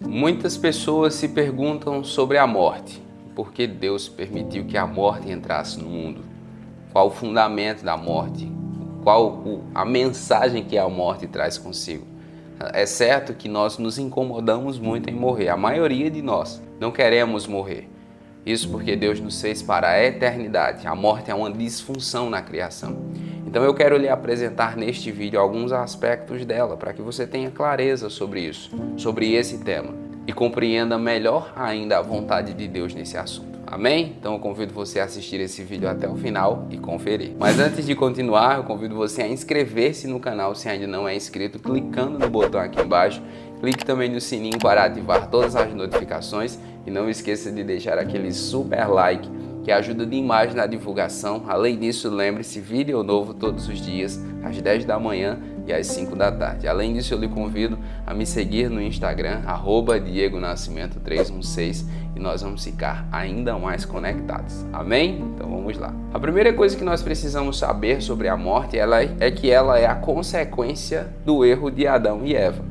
Muitas pessoas se perguntam sobre a morte. Por que Deus permitiu que a morte entrasse no mundo? Qual o fundamento da morte? Qual a mensagem que a morte traz consigo? É certo que nós nos incomodamos muito em morrer. A maioria de nós não queremos morrer. Isso porque Deus nos fez para a eternidade. A morte é uma disfunção na criação. Então eu quero lhe apresentar neste vídeo alguns aspectos dela, para que você tenha clareza sobre isso, sobre esse tema, e compreenda melhor ainda a vontade de Deus nesse assunto. Amém? Então eu convido você a assistir esse vídeo até o final e conferir. Mas antes de continuar, eu convido você a inscrever-se no canal se ainda não é inscrito, clicando no botão aqui embaixo. Clique também no sininho para ativar todas as notificações e não esqueça de deixar aquele super like que ajuda demais na divulgação. Além disso, lembre-se, vídeo novo todos os dias, às 10 da manhã e às 5 da tarde. Além disso, eu lhe convido a me seguir no Instagram, @DiegoNascimento316, e nós vamos ficar ainda mais conectados. Amém? Então vamos lá. A primeira coisa que nós precisamos saber sobre a morte é que ela é a consequência do erro de Adão e Eva.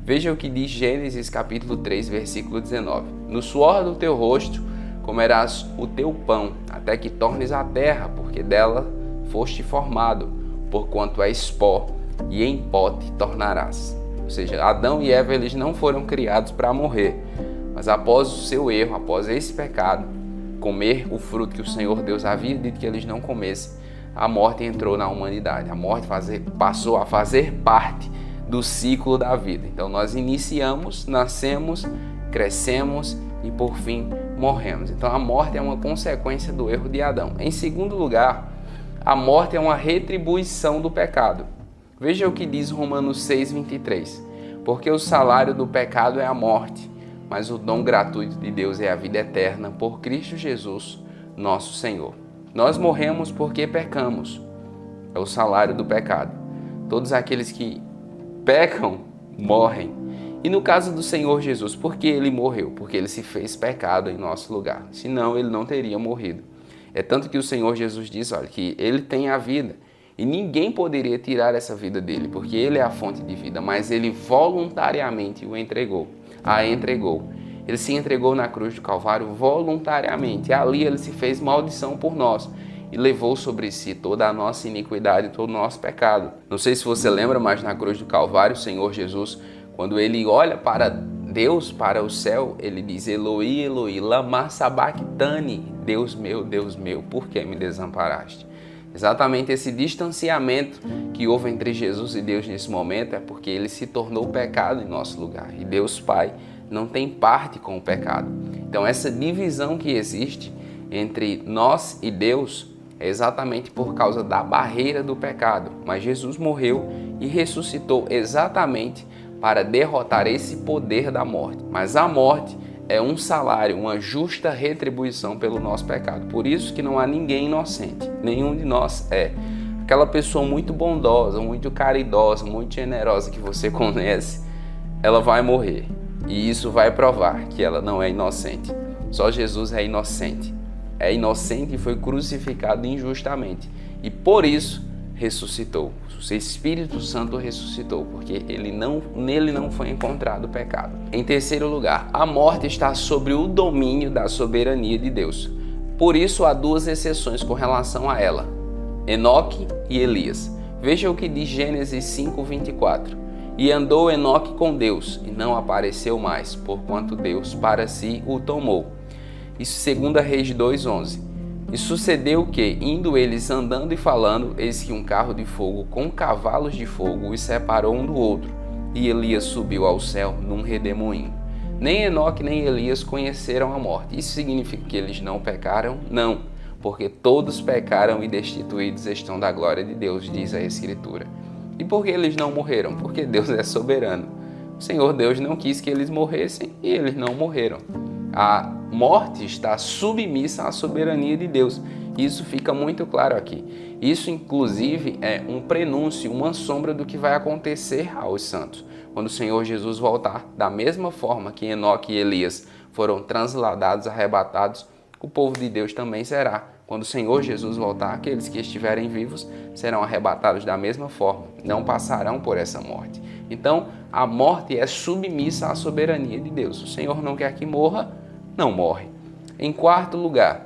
Veja o que diz Gênesis capítulo 3, versículo 19. No suor do teu rosto comerás o teu pão, até que tornes a terra, porque dela foste formado, porquanto és pó, e em pó te tornarás. Ou seja, Adão e Eva, eles não foram criados para morrer, mas após o seu erro, após esse pecado, comer o fruto que o Senhor Deus havia dito que eles não comessem, a morte entrou na humanidade. A morte passou a fazer parte do ciclo da vida. Então nós iniciamos, nascemos, crescemos e por fim morremos. Então a morte é uma consequência do erro de Adão. Em segundo lugar, a morte é uma retribuição do pecado. Veja o que diz Romanos 6:23. Porque o salário do pecado é a morte, mas o dom gratuito de Deus é a vida eterna por Cristo Jesus, nosso Senhor. Nós morremos porque pecamos. É o salário do pecado. Todos aqueles que pecam, morrem. E no caso do Senhor Jesus, por que ele morreu? Porque ele se fez pecado em nosso lugar. Senão ele não teria morrido. É tanto que o Senhor Jesus diz, olha, que ele tem a vida. E ninguém poderia tirar essa vida dele, porque ele é a fonte de vida. Mas ele voluntariamente a entregou. Ele se entregou na cruz do Calvário voluntariamente. E ali ele se fez maldição por nós e levou sobre si toda a nossa iniquidade, todo o nosso pecado. Não sei se você lembra, mas na cruz do Calvário, o Senhor Jesus, quando ele olha para Deus, para o céu, ele diz: Eloi, Eloi, lama sabachthani, Deus meu, por que me desamparaste? Exatamente esse distanciamento que houve entre Jesus e Deus nesse momento é porque ele se tornou pecado em nosso lugar. E Deus Pai não tem parte com o pecado. Então essa divisão que existe entre nós e Deus é exatamente por causa da barreira do pecado. Mas Jesus morreu e ressuscitou exatamente para derrotar esse poder da morte. Mas a morte é um salário, uma justa retribuição pelo nosso pecado. Por isso que não há ninguém inocente. Nenhum de nós é. Aquela pessoa muito bondosa, muito caridosa, muito generosa que você conhece, ela vai morrer. E isso vai provar que ela não é inocente. Só Jesus é inocente. É inocente e foi crucificado injustamente. E por isso ressuscitou. O seu Espírito Santo ressuscitou, porque nele não foi encontrado pecado. Em terceiro lugar, a morte está sobre o domínio da soberania de Deus. Por isso há duas exceções com relação a ela: Enoque e Elias. Veja o que diz Gênesis 5:24. E andou Enoque com Deus, e não apareceu mais, porquanto Deus para si o tomou. Isso 2 Reis 2:11. E sucedeu que, indo eles andando e falando, eis que um carro de fogo com cavalos de fogo os separou um do outro, e Elias subiu ao céu num redemoinho. Nem Enoque nem Elias conheceram a morte. Isso significa que eles não pecaram? Não, porque todos pecaram e destituídos estão da glória de Deus, diz a Escritura. E por que eles não morreram? Porque Deus é soberano. O Senhor Deus não quis que eles morressem e eles não morreram. A morte está submissa à soberania de Deus. Isso fica muito claro aqui. Isso, inclusive, é um prenúncio, uma sombra do que vai acontecer aos santos. Quando o Senhor Jesus voltar, da mesma forma que Enoque e Elias foram transladados, arrebatados, o povo de Deus também será Quando o Senhor Jesus voltar, aqueles que estiverem vivos serão arrebatados da mesma forma, não passarão por essa morte. Então, a morte é submissa à soberania de Deus. O Senhor não quer que morra, não morre. Em quarto lugar,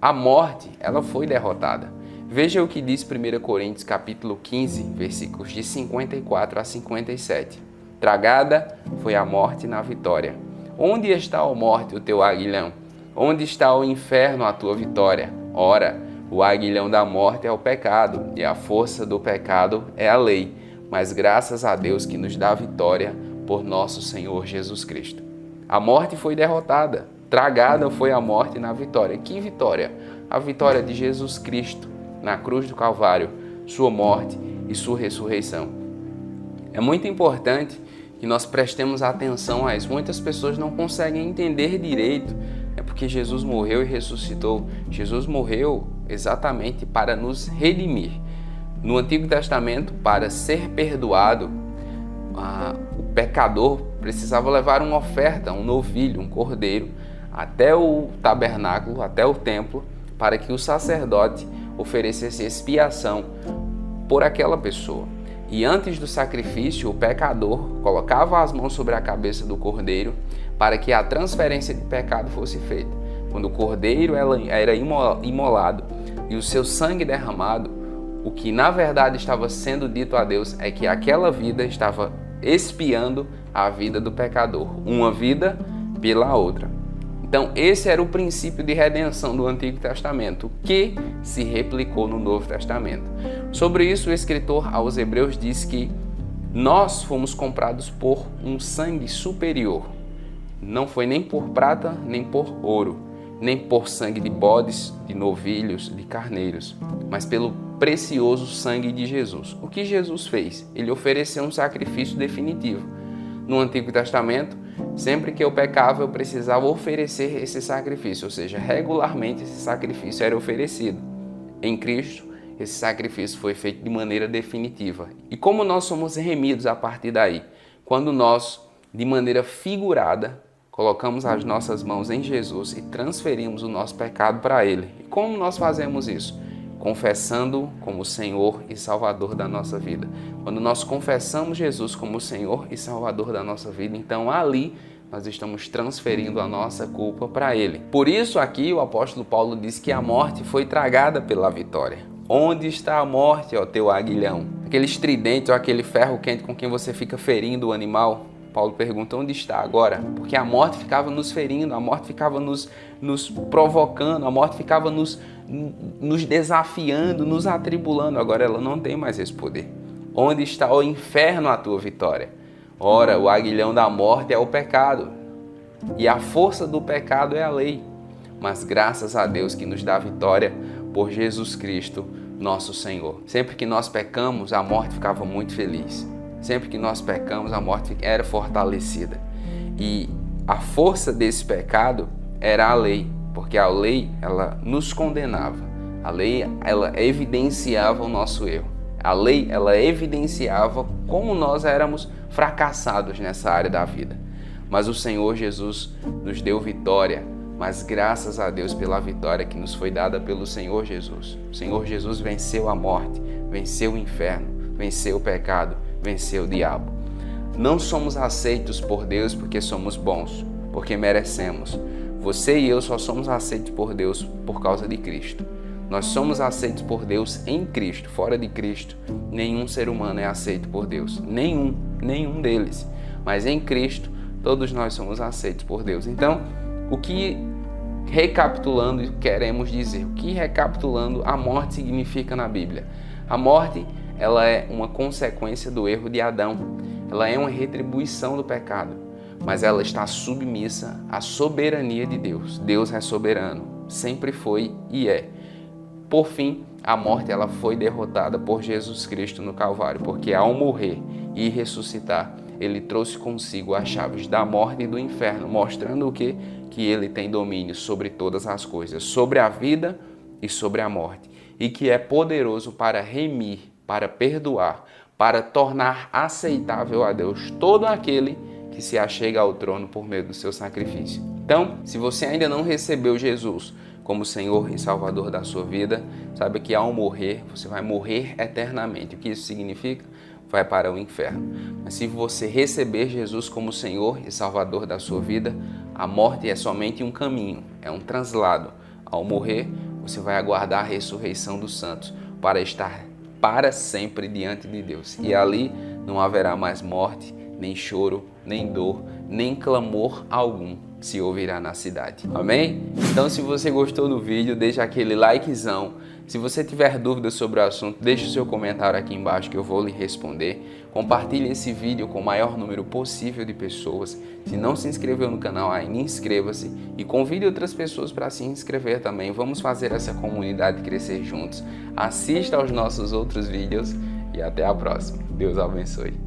a morte, ela foi derrotada. Veja o que diz 1 Coríntios capítulo 15, versículos de 54 a 57. Tragada foi a morte na vitória. Onde está, ó morte, o teu aguilhão? Onde está o inferno, a tua vitória? Ora, o aguilhão da morte é o pecado, e a força do pecado é a lei. Mas graças a Deus que nos dá vitória por nosso Senhor Jesus Cristo. A morte foi derrotada. Tragada foi a morte na vitória. Que vitória? A vitória de Jesus Cristo na cruz do Calvário, sua morte e sua ressurreição. É muito importante que nós prestemos atenção a isso. Muitas pessoas não conseguem entender direito. É porque Jesus morreu e ressuscitou. Jesus morreu exatamente para nos redimir. No Antigo Testamento, para ser perdoado, o pecador precisava levar uma oferta, um novilho, um cordeiro, até o tabernáculo, até o templo, para que o sacerdote oferecesse expiação por aquela pessoa. E antes do sacrifício, o pecador colocava as mãos sobre a cabeça do cordeiro para que a transferência de pecado fosse feita. Quando o cordeiro era imolado e o seu sangue derramado, o que na verdade estava sendo dito a Deus é que aquela vida estava expiando a vida do pecador, uma vida pela outra. Então, esse era o princípio de redenção do Antigo Testamento, que se replicou no Novo Testamento. Sobre isso, o escritor aos Hebreus diz que nós fomos comprados por um sangue superior. Não foi nem por prata, nem por ouro, nem por sangue de bodes, de novilhos, de carneiros, mas pelo precioso sangue de Jesus. O que Jesus fez? Ele ofereceu um sacrifício definitivo. No Antigo Testamento, sempre que eu pecava, eu precisava oferecer esse sacrifício, ou seja, regularmente esse sacrifício era oferecido. Em Cristo, esse sacrifício foi feito de maneira definitiva. E como nós somos remidos a partir daí? Quando nós, de maneira figurada, colocamos as nossas mãos em Jesus e transferimos o nosso pecado para Ele. E como nós fazemos isso? Confessando como Senhor e Salvador da nossa vida. Quando nós confessamos Jesus como Senhor e Salvador da nossa vida, então ali nós estamos transferindo a nossa culpa para Ele. Por isso aqui o apóstolo Paulo diz que a morte foi tragada pela vitória. Onde está a morte, ó teu aguilhão? Aquele estridente ou aquele ferro quente com quem você fica ferindo o animal. Paulo pergunta, onde está agora? Porque a morte ficava nos ferindo, a morte ficava nos provocando, a morte ficava nos desafiando, nos atribulando. Agora ela não tem mais esse poder. Onde está o inferno, a tua vitória? Ora, o aguilhão da morte é o pecado, e a força do pecado é a lei. Mas graças a Deus que nos dá vitória por Jesus Cristo, nosso Senhor. Sempre que nós pecamos, a morte ficava muito feliz. Sempre que nós pecamos, a morte era fortalecida. E a força desse pecado era a lei, porque a lei, ela nos condenava. A lei, ela evidenciava o nosso erro. A lei, ela evidenciava como nós éramos fracassados nessa área da vida. Mas o Senhor Jesus nos deu vitória, mas graças a Deus pela vitória que nos foi dada pelo Senhor Jesus. O Senhor Jesus venceu a morte, venceu o inferno, venceu o pecado, venceu o diabo. Não somos aceitos por Deus porque somos bons, porque merecemos. Você e eu só somos aceitos por Deus por causa de Cristo. Nós somos aceitos por Deus em Cristo. Fora de Cristo, nenhum ser humano é aceito por Deus. Nenhum deles. Mas em Cristo, todos nós somos aceitos por Deus. Então, o que recapitulando queremos dizer? O que recapitulando a morte significa na Bíblia? A morte, ela é uma consequência do erro de Adão. Ela é uma retribuição do pecado, mas ela está submissa à soberania de Deus. Deus é soberano, sempre foi e é. Por fim, a morte ela foi derrotada por Jesus Cristo no Calvário, porque ao morrer e ressuscitar, ele trouxe consigo as chaves da morte e do inferno, mostrando o quê? Que ele tem domínio sobre todas as coisas, sobre a vida e sobre a morte, e que é poderoso para remir, para perdoar, para tornar aceitável a Deus todo aquele que se achega ao trono por meio do seu sacrifício. Então, se você ainda não recebeu Jesus como Senhor e Salvador da sua vida, saiba que ao morrer, você vai morrer eternamente. O que isso significa? Vai para o inferno. Mas se você receber Jesus como Senhor e Salvador da sua vida, a morte é somente um caminho, é um translado. Ao morrer, você vai aguardar a ressurreição dos santos para estar para sempre diante de Deus. E ali não haverá mais morte, nem choro, nem dor, nem clamor algum se ouvirá na cidade. Amém? Então, se você gostou do vídeo, deixa aquele likezão. Se você tiver dúvidas sobre o assunto, deixe o seu comentário aqui embaixo que eu vou lhe responder. Compartilhe esse vídeo com o maior número possível de pessoas. Se não se inscreveu no canal ainda, inscreva-se e convide outras pessoas para se inscrever também. Vamos fazer essa comunidade crescer juntos. Assista aos nossos outros vídeos e até a próxima. Deus abençoe.